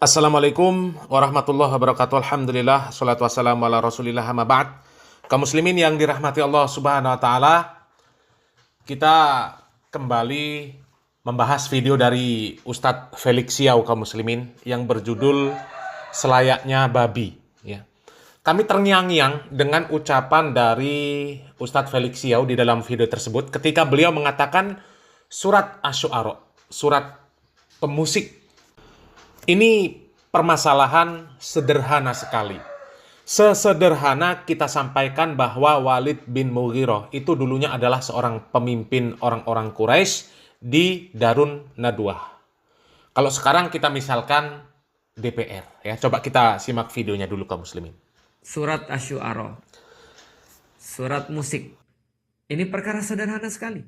Assalamualaikum warahmatullahi wabarakatuh. Alhamdulillah, salatu wassalamu ala rasulillah, amma ba'd. Kaum muslimin yang dirahmati Allah subhanahu wa ta'ala, kita kembali membahas video dari Ustadz Felix Xiao, kaum muslimin, yang berjudul Selayaknya Babi. Ya. Kami terngiang-ngiang dengan ucapan dari Ustadz Felix Xiao di dalam video tersebut ketika beliau mengatakan surat Asy-Syu'ara, surat pemusik. Ini permasalahan sederhana sekali. Sesederhana kita sampaikan bahwa Walid bin Mughirah itu dulunya adalah seorang pemimpin orang-orang Quraisy di Darun Nadwah. Kalau sekarang kita misalkan DPR, ya. Coba kita simak videonya dulu, kaum muslimin. Surat Asy-Syu'ara, surat musik. Ini perkara sederhana sekali.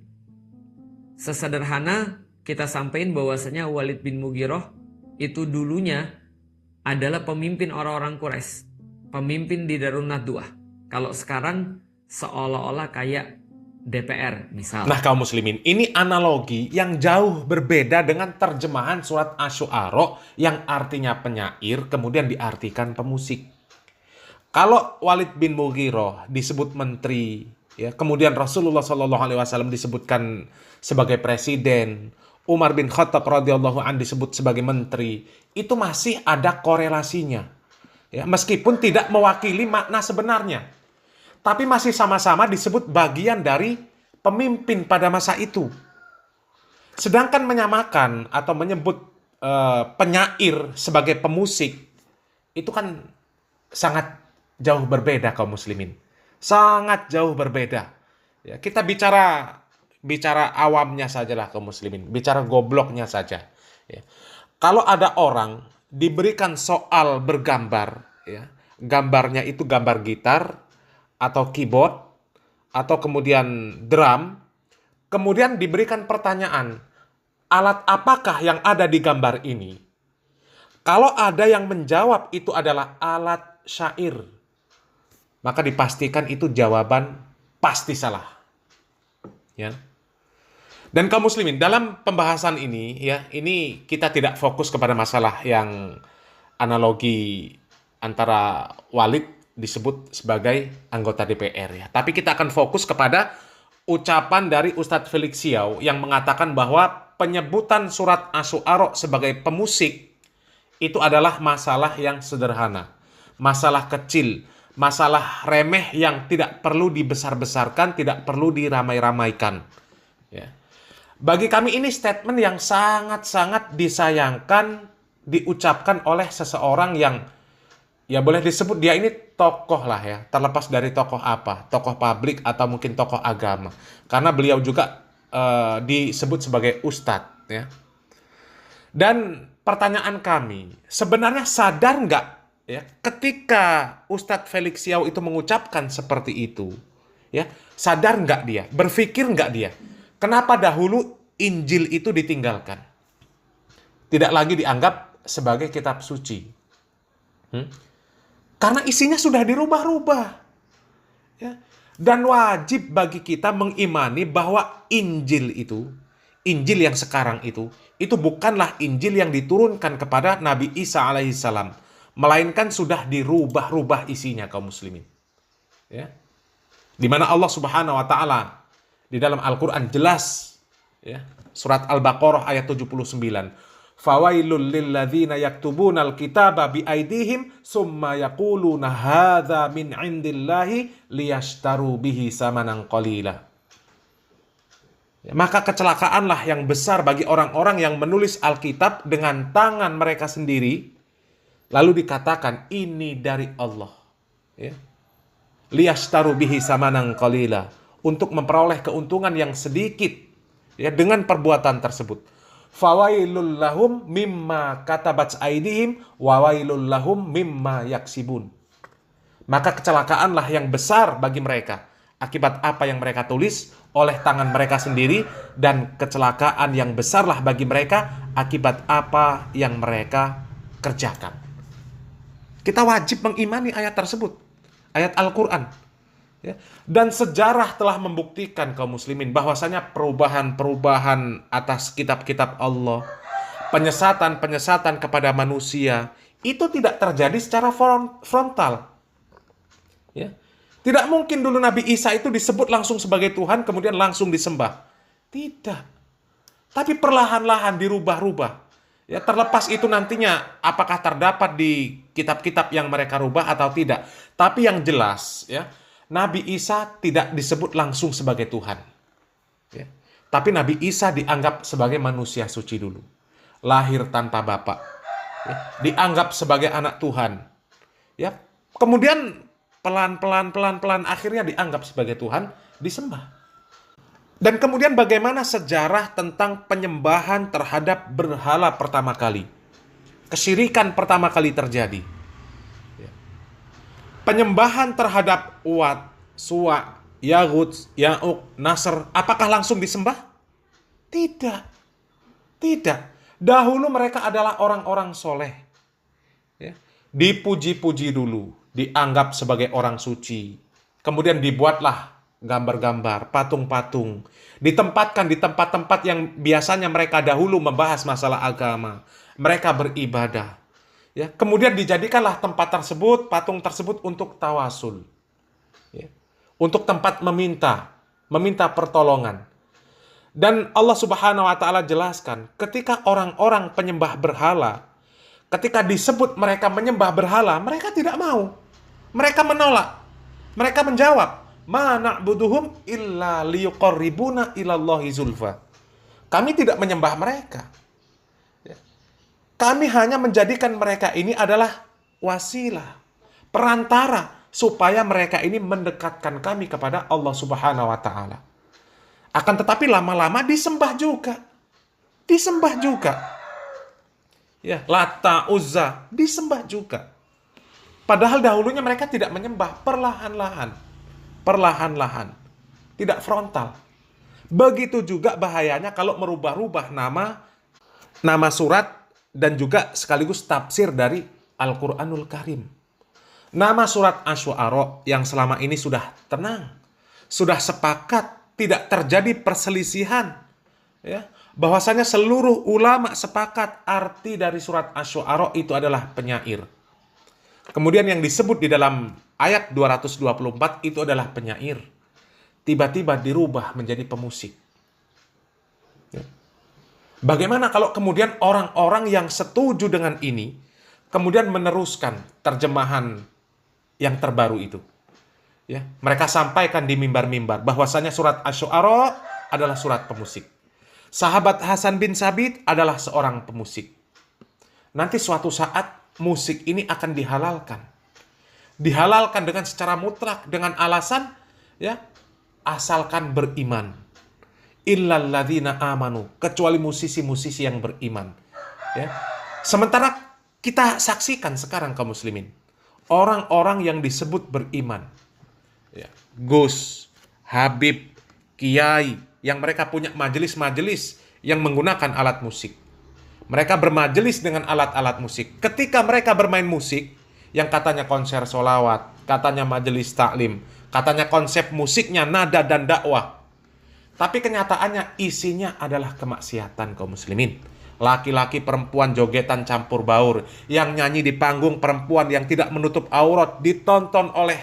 Sesederhana kita sampaikan bahwasanya Walid bin Mughirah itu dulunya adalah pemimpin orang-orang Quraisy, pemimpin di Darun Nadwah. Kalau sekarang seolah-olah kayak DPR misal. Nah, kaum muslimin, ini analogi yang jauh berbeda dengan terjemahan surat Asy-Syu'ara yang artinya penyair kemudian diartikan pemusik. Kalau Walid bin Mughirah disebut menteri, ya, kemudian Rasulullah SAW disebutkan sebagai presiden, Umar bin Khattab radhiyallahu an disebut sebagai menteri, itu masih ada korelasinya. Ya, meskipun tidak mewakili makna sebenarnya, tapi masih sama-sama disebut bagian dari pemimpin pada masa itu. Sedangkan menyamakan atau menyebut penyair sebagai pemusik, itu kan sangat jauh berbeda, kaum muslimin. Sangat jauh berbeda. Ya, kita bicara awamnya sajalah, kaum muslimin, bicara gobloknya saja. Ya. Kalau ada orang diberikan soal bergambar, ya, gambarnya itu gambar gitar atau keyboard atau kemudian drum, kemudian diberikan pertanyaan, alat apakah yang ada di gambar ini? Kalau ada yang menjawab itu adalah alat syair, maka dipastikan itu jawaban pasti salah. Ya. Dan kaum muslimin, dalam pembahasan ini, ya, ini kita tidak fokus kepada masalah yang analogi antara Walid disebut sebagai anggota DPR, ya. Tapi kita akan fokus kepada ucapan dari Ustadz Felix Xiao yang mengatakan bahwa penyebutan surat Asy-Syu'ara sebagai pemusik itu adalah masalah yang sederhana, masalah kecil, masalah remeh yang tidak perlu dibesar-besarkan, tidak perlu diramai-ramaikan. Ya. Bagi kami ini statement yang sangat-sangat disayangkan diucapkan oleh seseorang yang ya boleh disebut dia ini tokoh lah, ya, terlepas dari tokoh apa, tokoh publik atau mungkin tokoh agama, karena beliau juga disebut sebagai ustadz, ya. Dan pertanyaan kami, sebenarnya sadar nggak, ya, ketika Ustadz Felix Xiao itu mengucapkan seperti itu, ya, sadar nggak dia, berpikir nggak dia, kenapa dahulu Injil itu ditinggalkan? Tidak lagi dianggap sebagai kitab suci. Karena isinya sudah dirubah-rubah. Ya. Dan wajib bagi kita mengimani bahwa Injil itu, Injil yang sekarang itu bukanlah Injil yang diturunkan kepada Nabi Isa alaihissalam, melainkan sudah dirubah-rubah isinya, kaum muslimin. Ya. Di mana Allah Subhanahu wa taala di dalam Al-Qur'an jelas, ya, surat Al-Baqarah ayat 79. Fawailul lilladzina yaktubunal kitaba biaidihim summa yaquluna hadza min indillahi liyashtaru bihi samanan qalila. Ya, maka kecelakaanlah yang besar bagi orang-orang yang menulis Alkitab dengan tangan mereka sendiri, lalu dikatakan ini dari Allah. Ya. Liyashtaru bihi samanan qalila, untuk memperoleh keuntungan yang sedikit, ya, dengan perbuatan tersebut. Fawailul lahum mimma katabat aydihim wa wailul lahum mimma yaksibun. Maka kecelakaanlah yang besar bagi mereka akibat apa yang mereka tulis oleh tangan mereka sendiri, dan kecelakaan yang besarlah bagi mereka akibat apa yang mereka kerjakan. Kita wajib mengimani ayat tersebut, ayat Al-Quran. Ya. Dan sejarah telah membuktikan, kaum muslimin, bahwasanya perubahan-perubahan atas kitab-kitab Allah, penyesatan kepada manusia itu tidak terjadi secara frontal. Ya. Tidak mungkin dulu Nabi Isa itu disebut langsung sebagai Tuhan, kemudian langsung disembah. Tidak. Tapi perlahan-lahan dirubah-rubah. Ya, terlepas itu nantinya apakah terdapat di kitab-kitab yang mereka rubah atau tidak. Tapi yang jelas, ya, Nabi Isa tidak disebut langsung sebagai Tuhan. Ya. Tapi Nabi Isa dianggap sebagai manusia suci dulu. Lahir tanpa bapak. Ya. Dianggap sebagai anak Tuhan. Ya. Kemudian pelan-pelan akhirnya dianggap sebagai Tuhan, disembah. Dan kemudian bagaimana sejarah tentang penyembahan terhadap berhala pertama kali. Kesyirikan pertama kali terjadi. Penyembahan terhadap Wat, Suwa, Yaghut, Ya'uq, Nasr, apakah langsung disembah? Tidak. Tidak. Dahulu mereka adalah orang-orang soleh. Ya. Dipuji-puji dulu, dianggap sebagai orang suci. Kemudian dibuatlah gambar-gambar, patung-patung, ditempatkan di tempat-tempat yang biasanya mereka dahulu membahas masalah agama. Mereka beribadah. Ya, kemudian dijadikanlah tempat tersebut, patung tersebut untuk tawasul. Ya, untuk tempat meminta pertolongan. Dan Allah Subhanahu wa taala jelaskan, ketika orang-orang penyembah berhala, ketika disebut mereka menyembah berhala, mereka tidak mau. Mereka menolak. Mereka menjawab, ma na'buduhum illa liyuqarribuna ilallahi zulfa. Kami tidak menyembah mereka. Kami hanya menjadikan mereka ini adalah wasilah, perantara, supaya mereka ini mendekatkan kami kepada Allah Subhanahu wa taala. Akan tetapi lama-lama disembah juga. Disembah juga. Ya, Lata, Uzza, disembah juga. Padahal dahulunya mereka tidak menyembah, perlahan-lahan, tidak frontal. Begitu juga bahayanya kalau merubah-rubah nama surat dan juga sekaligus tafsir dari Al-Quranul Karim. Nama surat Asy-Syu'ara yang selama ini sudah tenang, sudah sepakat, tidak terjadi perselisihan, ya, bahwasanya seluruh ulama sepakat arti dari surat Asy-Syu'ara itu adalah penyair. Kemudian yang disebut di dalam ayat 224 itu adalah penyair. Tiba-tiba dirubah menjadi pemusik. Ya. Bagaimana kalau kemudian orang-orang yang setuju dengan ini kemudian meneruskan terjemahan yang terbaru itu? Ya, mereka sampaikan di mimbar-mimbar bahwasanya surat Asy-Syu'ara adalah surat pemusik. Sahabat Hasan bin Sabit adalah seorang pemusik. Nanti suatu saat musik ini akan dihalalkan. Dihalalkan dengan secara mutlak dengan alasan, ya, asalkan beriman. Illal ladzina amanu, kecuali musisi-musisi yang beriman. Ya. Sementara kita saksikan sekarang kaum muslimin, orang-orang yang disebut beriman, ya, Gus, Habib, Kiai, yang mereka punya majelis-majelis yang menggunakan alat musik. Mereka bermajelis dengan alat-alat musik. Ketika mereka bermain musik, yang katanya konser sholawat, katanya majelis taklim, katanya konsep musiknya nada dan dakwah. Tapi kenyataannya isinya adalah kemaksiatan kaum muslimin. Laki-laki perempuan jogetan campur baur, yang nyanyi di panggung perempuan yang tidak menutup aurat, ditonton oleh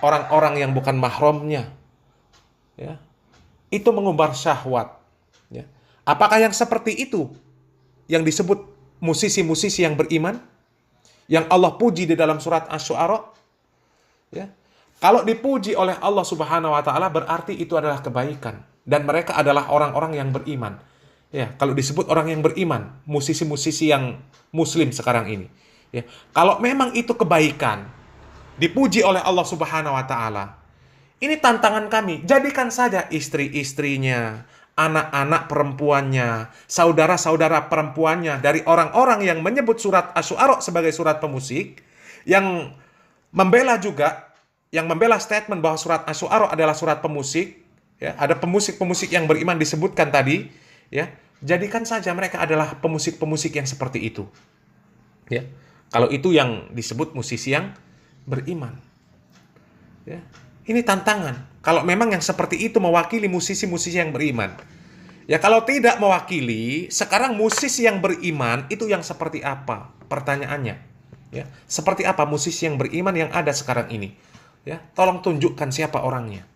orang-orang yang bukan mahramnya. Ya. Itu mengumbar syahwat. Ya. Apakah yang seperti itu yang disebut musisi-musisi yang beriman, yang Allah puji di dalam surat Asy-Syu'ara? Ya. Kalau dipuji oleh Allah Subhanahu wa taala berarti itu adalah kebaikan dan mereka adalah orang-orang yang beriman. Ya, kalau disebut orang yang beriman, musisi-musisi yang muslim sekarang ini. Ya. Kalau memang itu kebaikan, dipuji oleh Allah Subhanahu wa taala. Ini tantangan kami, jadikan saja istri-istrinya, anak-anak perempuannya, saudara-saudara perempuannya dari orang-orang yang menyebut surat Asy-Syu'ara sebagai surat pemusik, yang membela juga, yang membela statement bahwa surat Asy-Syu'ara adalah surat pemusik, ya, ada pemusik-pemusik yang beriman disebutkan tadi, ya, jadikan saja mereka adalah pemusik-pemusik yang seperti itu. Ya. Kalau itu yang disebut musisi yang beriman. Ya. Ini tantangan. Kalau memang yang seperti itu mewakili musisi-musisi yang beriman. Ya kalau tidak mewakili, sekarang musisi yang beriman itu yang seperti apa? Pertanyaannya. Ya, seperti apa musisi yang beriman yang ada sekarang ini? Ya, tolong tunjukkan siapa orangnya.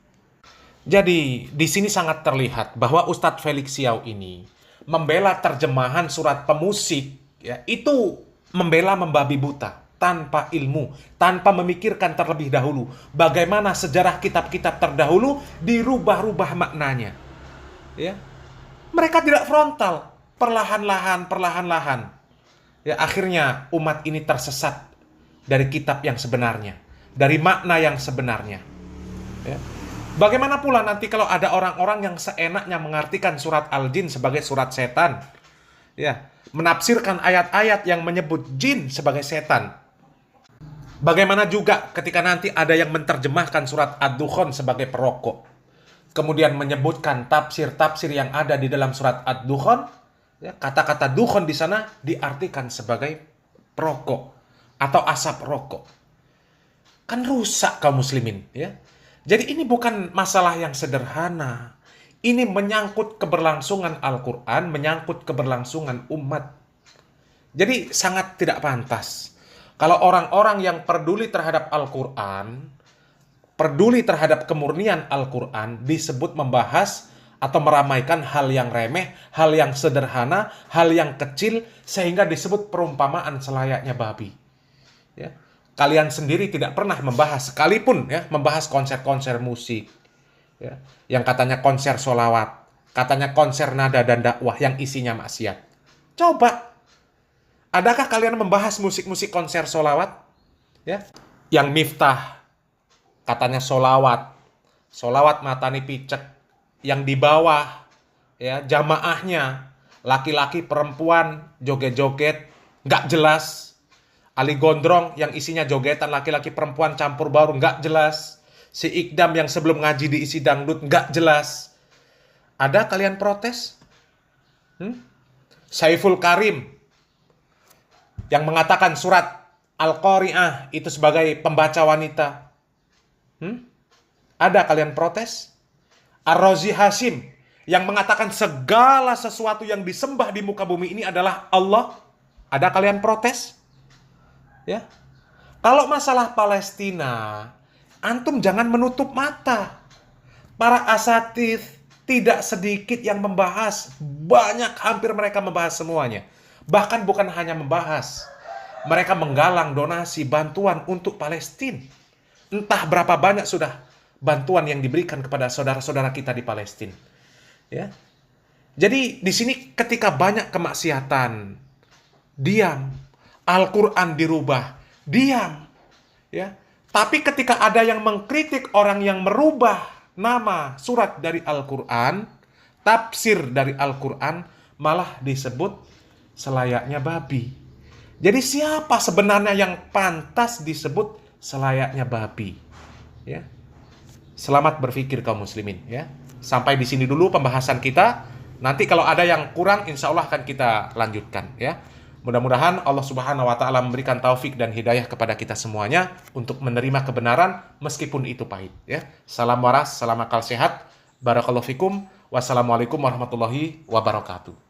Jadi, di sini sangat terlihat bahwa Ustadz Felix Xiao ini membela terjemahan surat pemusik, ya, itu membela membabi buta, tanpa ilmu, tanpa memikirkan terlebih dahulu bagaimana sejarah kitab-kitab terdahulu dirubah-rubah maknanya. Ya, mereka tidak frontal, perlahan-lahan. Ya, akhirnya umat ini tersesat dari kitab yang sebenarnya, dari makna yang sebenarnya. Ya. Bagaimana pula nanti kalau ada orang-orang yang seenaknya mengartikan surat Al-Jin sebagai surat setan, ya, menafsirkan ayat-ayat yang menyebut jin sebagai setan. Bagaimana juga ketika nanti ada yang menerjemahkan surat Ad-Dukhan sebagai perokok, kemudian menyebutkan tafsir-tafsir yang ada di dalam surat Ad-Dukhan, ya, kata-kata dukhan di sana diartikan sebagai perokok atau asap rokok. Kan rusak kaum muslimin, ya. Jadi ini bukan masalah yang sederhana. Ini menyangkut keberlangsungan Al-Quran, menyangkut keberlangsungan umat. Jadi sangat tidak pantas kalau orang-orang yang peduli terhadap Al-Quran, peduli terhadap kemurnian Al-Quran, disebut membahas atau meramaikan hal yang remeh, hal yang sederhana, hal yang kecil, sehingga disebut perumpamaan selayaknya babi. Ya. Kalian sendiri tidak pernah membahas, sekalipun ya, membahas konser-konser musik, ya, yang katanya konser solawat, katanya konser nada dan dakwah yang isinya maksiat. Coba, adakah kalian membahas musik-musik konser solawat? Ya, yang Miftah, katanya solawat, solawat matani picek, yang di bawah, ya, jamaahnya, laki-laki perempuan, joget-joget, nggak jelas. Ali Gondrong yang isinya jogetan laki-laki perempuan campur baur, nggak jelas. Si Ikdam yang sebelum ngaji diisi dangdut, nggak jelas. Ada kalian protes? Saiful Karim yang mengatakan surat Al-Qari'ah itu sebagai pembaca wanita. Ada kalian protes? Ar-Razi Hashim yang mengatakan segala sesuatu yang disembah di muka bumi ini adalah Allah. Ada kalian protes? Ya. Kalau masalah Palestina, antum jangan menutup mata. Para asatidz tidak sedikit yang membahas, banyak, hampir mereka membahas semuanya. Bahkan bukan hanya membahas, mereka menggalang donasi bantuan untuk Palestina. Entah berapa banyak sudah bantuan yang diberikan kepada saudara-saudara kita di Palestina. Ya. Jadi di sini ketika banyak kemaksiatan, diam. Al-Quran dirubah, diam. Ya. Tapi ketika ada yang mengkritik orang yang merubah nama surat dari Al-Quran, tafsir dari Al-Quran, malah disebut selayaknya babi. Jadi siapa sebenarnya yang pantas disebut selayaknya babi? Ya. Selamat berpikir kaum muslimin. Ya. Sampai di sini dulu pembahasan kita. Nanti kalau ada yang kurang, insya Allah akan kita lanjutkan. Ya. Mudah-mudahan Allah Subhanahu wa Ta'ala memberikan taufik dan hidayah kepada kita semuanya untuk menerima kebenaran meskipun itu pahit. Ya. Salam waras, salam akal sehat. Barakallahu fikum. Wassalamualaikum warahmatullahi wabarakatuh.